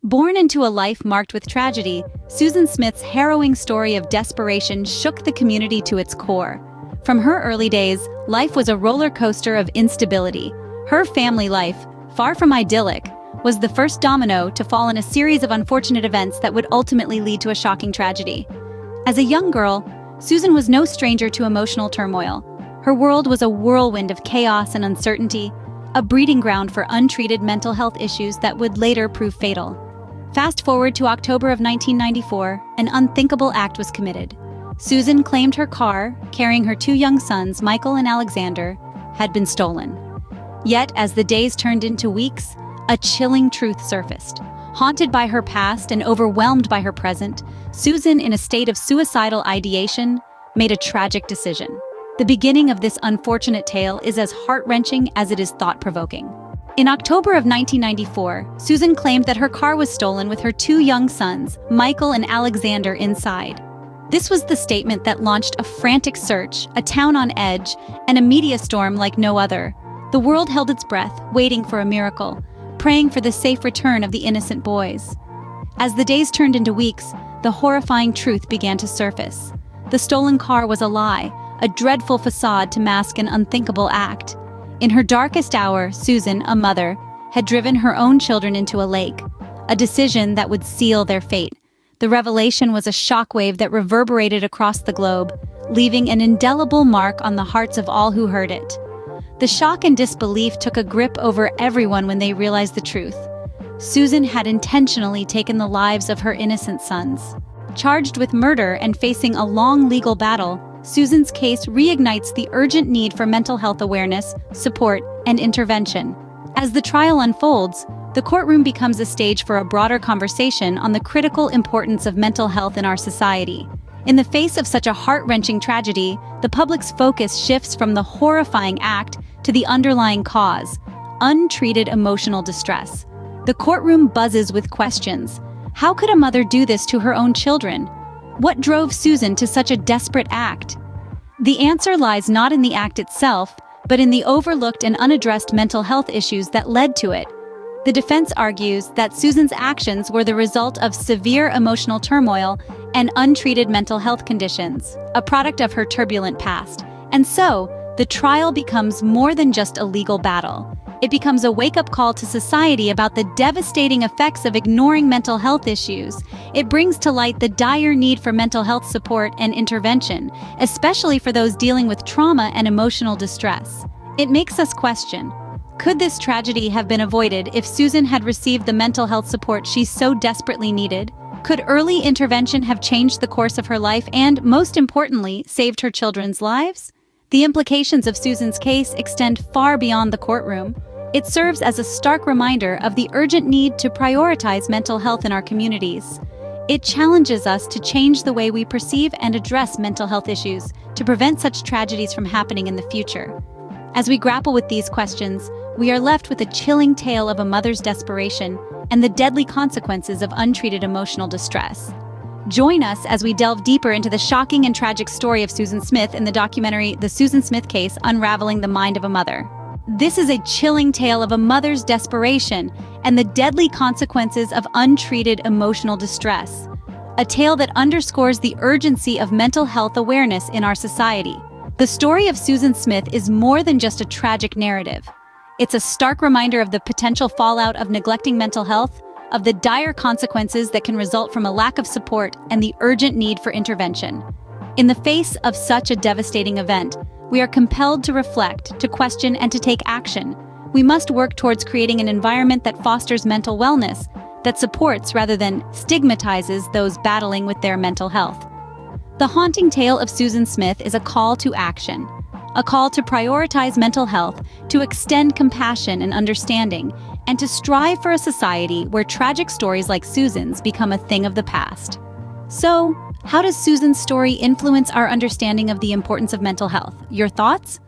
Born into a life marked with tragedy, Susan Smith's harrowing story of desperation shook the community to its core. From her early days, life was a roller coaster of instability. Her family life, far from idyllic, was the first domino to fall in a series of unfortunate events that would ultimately lead to a shocking tragedy. As a young girl, Susan was no stranger to emotional turmoil. Her world was a whirlwind of chaos and uncertainty, a breeding ground for untreated mental health issues that would later prove fatal. Fast forward to October of 1994, an unthinkable act was committed. Susan claimed her car, carrying her two young sons, Michael and Alexander, had been stolen. Yet, as the days turned into weeks, a chilling truth surfaced. Haunted by her past and overwhelmed by her present, Susan, in a state of suicidal ideation, made a tragic decision. The beginning of this unfortunate tale is as heart-wrenching as it is thought-provoking. In October of 1994, Susan claimed that her car was stolen with her two young sons, Michael and Alexander, inside. This was the statement that launched a frantic search, a town on edge, and a media storm like no other. The world held its breath, waiting for a miracle, praying for the safe return of the innocent boys. As the days turned into weeks, the horrifying truth began to surface. The stolen car was a lie, a dreadful facade to mask an unthinkable act. In her darkest hour, Susan, a mother, had driven her own children into a lake, a decision that would seal their fate. The revelation was a shockwave that reverberated across the globe, leaving an indelible mark on the hearts of all who heard it. The shock and disbelief took a grip over everyone when they realized the truth. Susan had intentionally taken the lives of her innocent sons. Charged with murder and facing a long legal battle, Susan's case reignites the urgent need for mental health awareness, support, and intervention. As the trial unfolds, the courtroom becomes a stage for a broader conversation on the critical importance of mental health in our society. In the face of such a heart-wrenching tragedy, the public's focus shifts from the horrifying act to the underlying cause: untreated emotional distress. The courtroom buzzes with questions. How could a mother do this to her own children? What drove Susan to such a desperate act? The answer lies not in the act itself, but in the overlooked and unaddressed mental health issues that led to it. The defense argues that Susan's actions were the result of severe emotional turmoil and untreated mental health conditions, a product of her turbulent past. And so, the trial becomes more than just a legal battle. It becomes a wake-up call to society about the devastating effects of ignoring mental health issues. It brings to light the dire need for mental health support and intervention, especially for those dealing with trauma and emotional distress. It makes us question, could this tragedy have been avoided if Susan had received the mental health support she so desperately needed? Could early intervention have changed the course of her life and, most importantly, saved her children's lives? The implications of Susan's case extend far beyond the courtroom. It serves as a stark reminder of the urgent need to prioritize mental health in our communities. It challenges us to change the way we perceive and address mental health issues to prevent such tragedies from happening in the future. As we grapple with these questions, we are left with a chilling tale of a mother's desperation and the deadly consequences of untreated emotional distress. Join us as we delve deeper into the shocking and tragic story of Susan Smith in the documentary The Susan Smith Case: Unraveling the Mind of a Mother. This is a chilling tale of a mother's desperation and the deadly consequences of untreated emotional distress. A tale that underscores the urgency of mental health awareness in our society. The story of Susan Smith is more than just a tragic narrative. It's a stark reminder of the potential fallout of neglecting mental health, of the dire consequences that can result from a lack of support, and the urgent need for intervention. In the face of such a devastating event, we are compelled to reflect, to question, and to take action. We must work towards creating an environment that fosters mental wellness, that supports rather than stigmatizes those battling with their mental health. The haunting tale of Susan Smith is a call to action, a call to prioritize mental health, to extend compassion and understanding, and to strive for a society where tragic stories like Susan's become a thing of the past. So, how does Susan's story influence our understanding of the importance of mental health? Your thoughts?